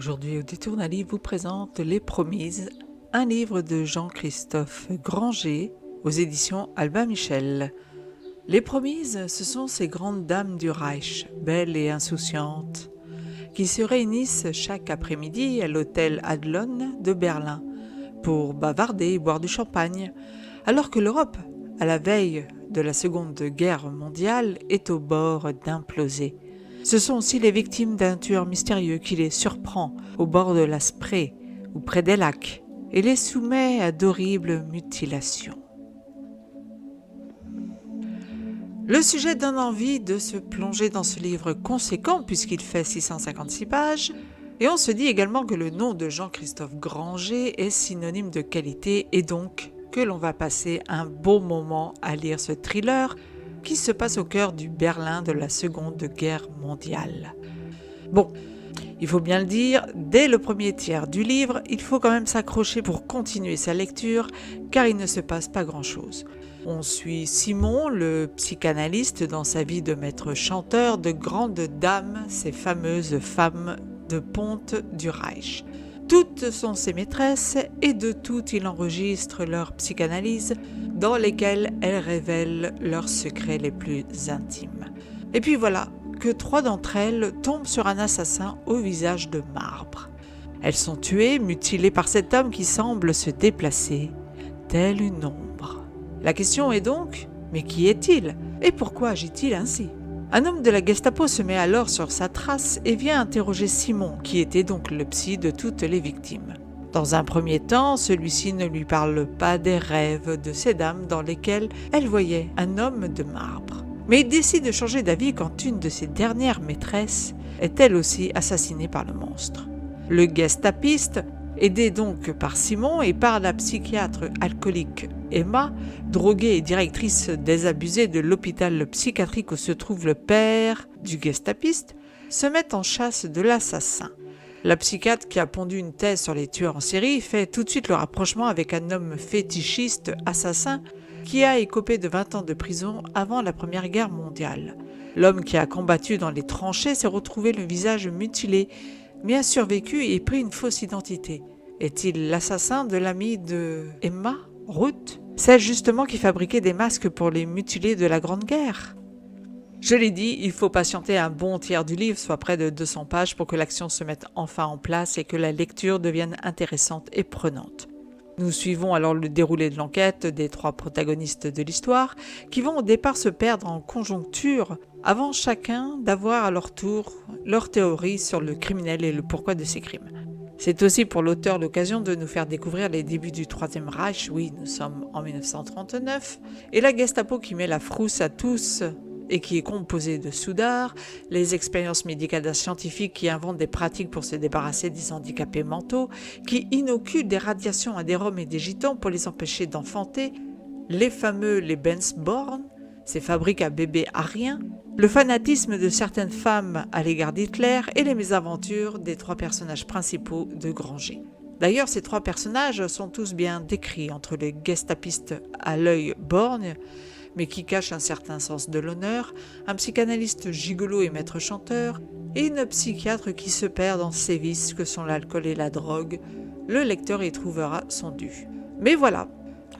Aujourd'hui, au Détour d'un livre vous présente Les Promises, un livre de Jean-Christophe Granger aux éditions Albin Michel. Les Promises, ce sont ces grandes dames du Reich, belles et insouciantes, qui se réunissent chaque après-midi à l'hôtel Adlon de Berlin pour bavarder et boire du champagne, alors que l'Europe, à la veille de la Seconde Guerre mondiale, est au bord d'imploser. Ce sont aussi les victimes d'un tueur mystérieux qui les surprend au bord de la Spree ou près des lacs et les soumet à d'horribles mutilations. Le sujet donne envie de se plonger dans ce livre conséquent puisqu'il fait 656 pages et on se dit également que le nom de Jean-Christophe Granger est synonyme de qualité et donc que l'on va passer un bon moment à lire ce thriller qui se passe au cœur du Berlin de la Seconde Guerre mondiale. Bon, il faut bien le dire, dès le premier tiers du livre, il faut quand même s'accrocher pour continuer sa lecture, car il ne se passe pas grand-chose. On suit Simon, le psychanalyste, dans sa vie de maître chanteur de grandes dames, ces fameuses femmes de ponte du Reich. Toutes sont ses maîtresses et de toutes il enregistre leur psychanalyse dans lesquelles elles révèlent leurs secrets les plus intimes. Et puis voilà que 3 d'entre elles tombent sur un assassin au visage de marbre. Elles sont tuées, mutilées par cet homme qui semble se déplacer, tel une ombre. La question est donc, mais qui est-il et pourquoi agit-il ainsi ? Un homme de la Gestapo se met alors sur sa trace et vient interroger Simon, qui était donc le psy de toutes les victimes. Dans un premier temps, celui-ci ne lui parle pas des rêves de ces dames dans lesquels elle voyait un homme de marbre. Mais il décide de changer d'avis quand une de ses dernières maîtresses est elle aussi assassinée par le monstre. Le gestapiste, aidé donc par Simon et par la psychiatre alcoolique Emma, droguée et directrice désabusée de l'hôpital psychiatrique où se trouve le père du gestapiste, se met en chasse de l'assassin. La psychiatre qui a pondu une thèse sur les tueurs en série fait tout de suite le rapprochement avec un homme fétichiste assassin qui a écopé de 20 ans de prison avant la Première Guerre mondiale. L'homme qui a combattu dans les tranchées s'est retrouvé le visage mutilé, mais a survécu et pris une fausse identité. Est-il l'assassin de l'amie de Emma, Ruth, celle justement qui fabriquait des masques pour les mutilés de la Grande Guerre ? Je l'ai dit, il faut patienter un bon tiers du livre, soit près de 200 pages, pour que l'action se mette enfin en place et que la lecture devienne intéressante et prenante. Nous suivons alors le déroulé de l'enquête des 3 protagonistes de l'histoire, qui vont au départ se perdre en conjoncture, avant chacun d'avoir à leur tour leur théorie sur le criminel et le pourquoi de ses crimes. C'est aussi pour l'auteur l'occasion de nous faire découvrir les débuts du Troisième Reich, oui, nous sommes en 1939, et la Gestapo qui met la frousse à tous et qui est composée de soudards, les expériences médicales d'un scientifique qui invente des pratiques pour se débarrasser des handicapés mentaux, qui inocule des radiations à des Roms et des Gitans pour les empêcher d'enfanter, les fameux Lebensborn, ces fabriques à bébés ariens, le fanatisme de certaines femmes à l'égard d'Hitler et les mésaventures des 3 personnages principaux de Granger. D'ailleurs, ces 3 personnages sont tous bien décrits entre les gestapistes à l'œil borgne, mais qui cachent un certain sens de l'honneur, un psychanalyste gigolo et maître chanteur, et une psychiatre qui se perd dans ces vices que sont l'alcool et la drogue. Le lecteur y trouvera son dû. Mais voilà,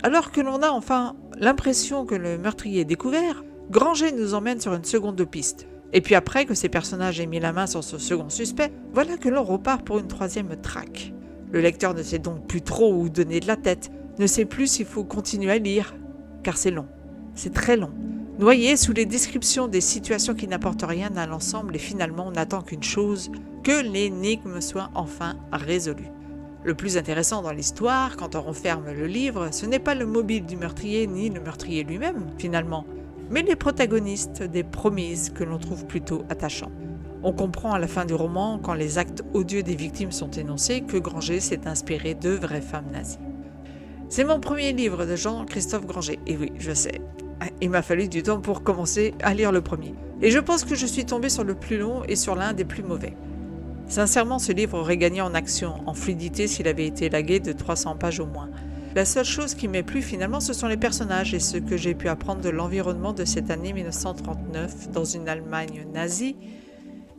alors que l'on a enfin l'impression que le meurtrier est découvert, Granger nous emmène sur une seconde piste. Et puis après que ces personnages aient mis la main sur ce second suspect, voilà que l'on repart pour une 3e traque. Le lecteur ne sait donc plus trop où donner de la tête, ne sait plus s'il faut continuer à lire, car c'est long. C'est très long. Noyé sous les descriptions des situations qui n'apportent rien à l'ensemble et finalement on n'attend qu'une chose, que l'énigme soit enfin résolue. Le plus intéressant dans l'histoire, quand on referme le livre, ce n'est pas le mobile du meurtrier ni le meurtrier lui-même finalement, mais les protagonistes des Promises que l'on trouve plutôt attachants. On comprend à la fin du roman, quand les actes odieux des victimes sont énoncés, que Granger s'est inspiré de vraies femmes nazies. C'est mon premier livre de Jean-Christophe Granger, et oui, je sais, il m'a fallu du temps pour commencer à lire le premier. Et je pense que je suis tombée sur le plus long et sur l'un des plus mauvais. Sincèrement, ce livre aurait gagné en action, en fluidité s'il avait été élagué de 300 pages au moins. La seule chose qui m'est plu finalement, ce sont les personnages et ce que j'ai pu apprendre de l'environnement de cette année 1939 dans une Allemagne nazie.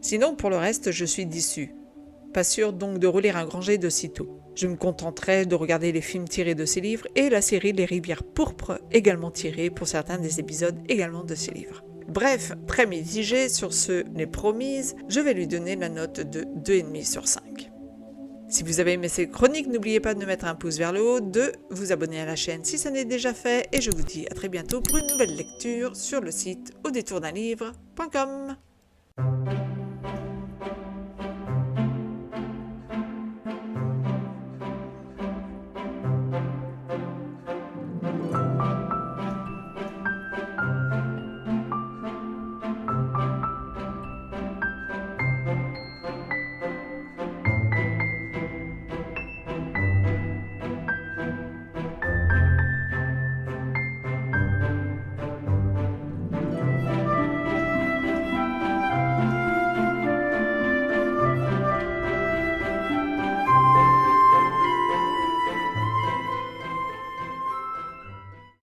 Sinon, pour le reste, je suis déçue. pas sûr donc de relire un Granger de sitôt. Je me contenterai de regarder les films tirés de ces livres et la série Les Rivières pourpres, également tirée pour certains des épisodes également de ces livres. Bref, très mitigé sur ce n'est promise, je vais lui donner la note de 2,5 sur 5. Si vous avez aimé ces chroniques, n'oubliez pas de mettre un pouce vers le haut, de vous abonner à la chaîne si ça n'est déjà fait, et je vous dis à très bientôt pour une nouvelle lecture sur le site audétourdunlivre.com.